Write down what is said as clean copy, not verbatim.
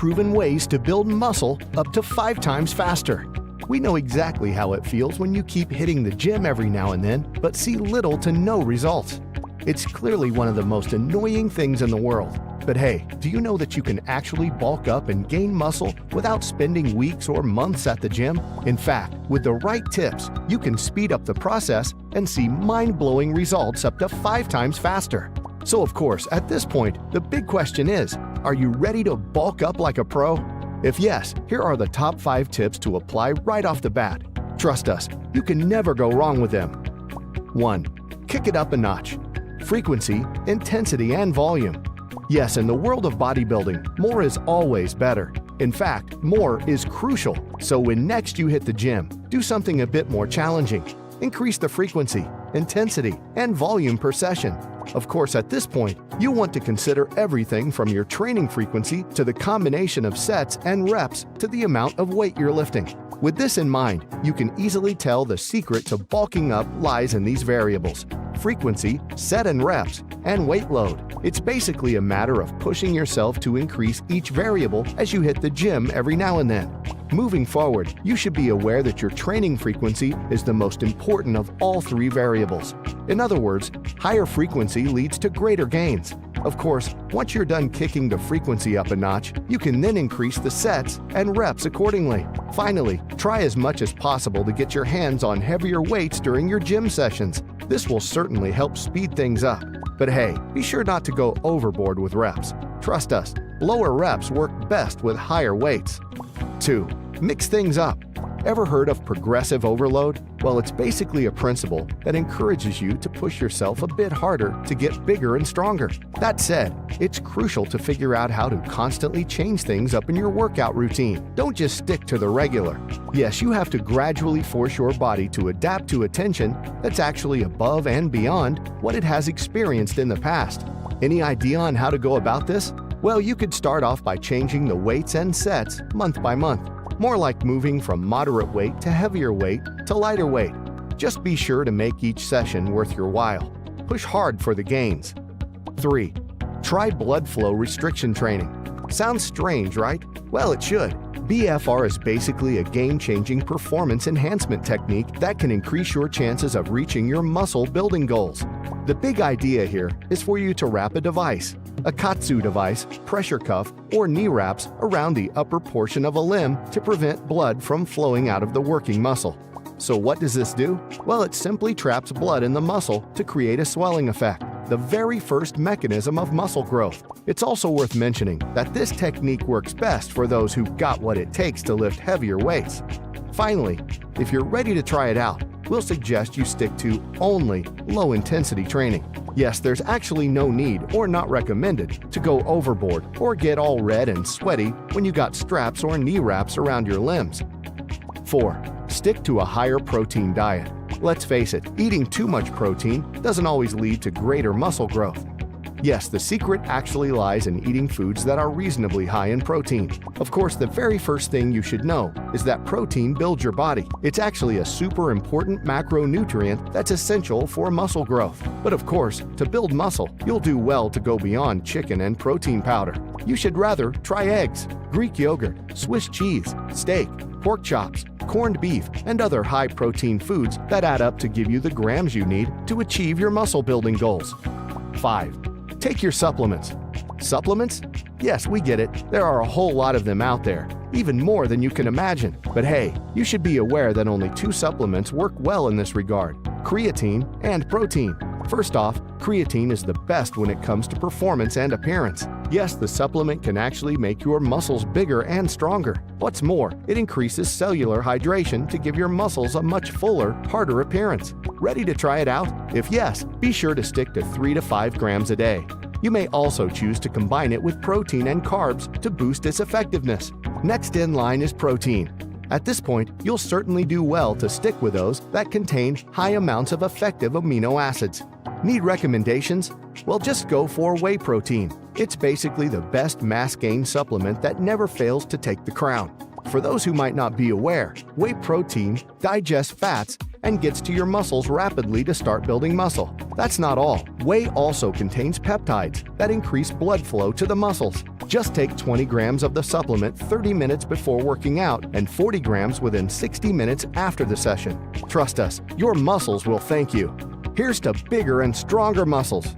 proven ways to build muscle up to 5 times faster. We know exactly how it feels when you keep hitting the gym every now and then, but see little to no results. It's clearly one of the most annoying things in the world. But hey, do you know that you can actually bulk up and gain muscle without spending weeks or months at the gym? In fact, with the right tips, you can speed up the process and see mind-blowing results up to 5 times faster. So of course, at this point, the big question is, are you ready to bulk up like a pro? If yes, here are the top 5 tips to apply right off the bat. Trust us, you can never go wrong with them. 1. Kick it up a notch. Frequency, intensity, and volume. Yes, in the world of bodybuilding, more is always better. In fact, more is crucial. So when next you hit the gym, do something a bit more challenging. Increase the frequency, intensity, and volume per session. Of course, at this point, you want to consider everything from your training frequency to the combination of sets and reps to the amount of weight you're lifting. With this in mind, you can easily tell the secret to bulking up lies in these variables: frequency, set and reps, and weight load. It's basically a matter of pushing yourself to increase each variable as you hit the gym every now and then. Moving forward, you should be aware that your training frequency is the most important of all 3 variables. In other words, higher frequency leads to greater gains. Of course, once you're done kicking the frequency up a notch, you can then increase the sets and reps accordingly. Finally, try as much as possible to get your hands on heavier weights during your gym sessions. This will certainly help speed things up. But hey, be sure not to go overboard with reps. Trust us, lower reps work best with higher weights. 2. Mix things up. Ever heard of progressive overload? Well, it's basically a principle that encourages you to push yourself a bit harder to get bigger and stronger. That said, it's crucial to figure out how to constantly change things up in your workout routine. Don't just stick to the regular. Yes, you have to gradually force your body to adapt to a tension that's actually above and beyond what it has experienced in the past. Any idea on how to go about this? Well, you could start off by changing the weights and sets month by month. More like moving from moderate weight to heavier weight to lighter weight. Just be sure to make each session worth your while. Push hard for the gains. 3. Try blood flow restriction training. Sounds strange, right? Well, it should. BFR is basically a game-changing performance enhancement technique that can increase your chances of reaching your muscle building goals. The big idea here is for you to wrap a device, a katsu device, pressure cuff, or knee wraps around the upper portion of a limb to prevent blood from flowing out of the working muscle. So what does this do? Well, it simply traps blood in the muscle to create a swelling effect, the very first mechanism of muscle growth. It's also worth mentioning that this technique works best for those who've got what it takes to lift heavier weights. Finally, if you're ready to try it out, we'll suggest you stick to only low-intensity training. Yes, there's actually no need or not recommended to go overboard or get all red and sweaty when you got straps or knee wraps around your limbs. 4. Stick to a higher protein diet. Let's face it, eating too much protein doesn't always lead to greater muscle growth. Yes, the secret actually lies in eating foods that are reasonably high in protein. Of course, the very first thing you should know is that protein builds your body. It's actually a super important macronutrient that's essential for muscle growth. But of course, to build muscle, you'll do well to go beyond chicken and protein powder. You should rather try eggs, Greek yogurt, Swiss cheese, steak, pork chops, corned beef, and other high-protein foods that add up to give you the grams you need to achieve your muscle-building goals. 5. Take your supplements. Supplements? Yes, we get it. There are a whole lot of them out there, even more than you can imagine. But hey, you should be aware that only 2 supplements work well in this regard: creatine and protein. First off, creatine is the best when it comes to performance and appearance. Yes, the supplement can actually make your muscles bigger and stronger. What's more, it increases cellular hydration to give your muscles a much fuller, harder appearance. Ready to try it out? If yes, be sure to stick to 3 to 5 grams a day. You may also choose to combine it with protein and carbs to boost its effectiveness. Next in line is protein. At this point, you'll certainly do well to stick with those that contain high amounts of effective amino acids. Need recommendations? Well, just go for whey protein. It's basically the best mass gain supplement that never fails to take the crown. For those who might not be aware, whey protein digests fats and gets to your muscles rapidly to start building muscle. That's not all. Whey also contains peptides that increase blood flow to the muscles. Just take 20 grams of the supplement 30 minutes before working out and 40 grams within 60 minutes after the session. Trust us, your muscles will thank you. Here's to bigger and stronger muscles.